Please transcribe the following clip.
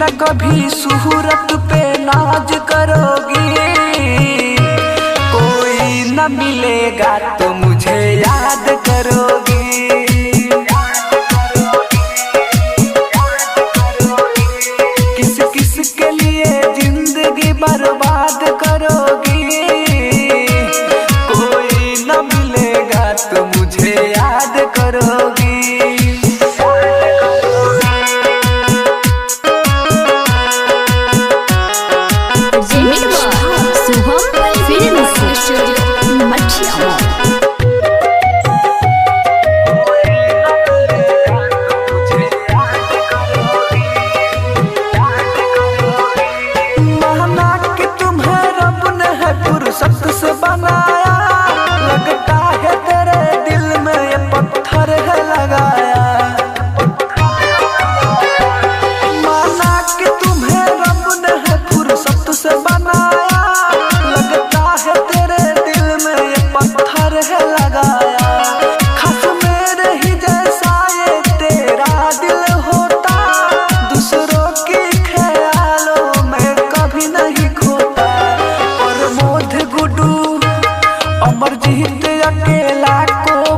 न कभी सूरत पे नाज करोगी, कोई न मिलेगा तो मुझे याद करोगी। किस किस के लिए जिंदगी बर्बाद करोगी, कोई न मिलेगा तो मुझे याद करोगी। फुर्सत से बनाया, लगता है तेरे दिल में ये पत्थर है लगाया। माना कि तुम्हें रब ने है फुर्सत से बनाया, लगता है तेरे दिल में ये पत्थर है लगाया। खास मेरे ही जैसा ये तेरा दिल होता, दूसरों की ख्यालों में कभी नहीं खोता। अमरजीत अकेला को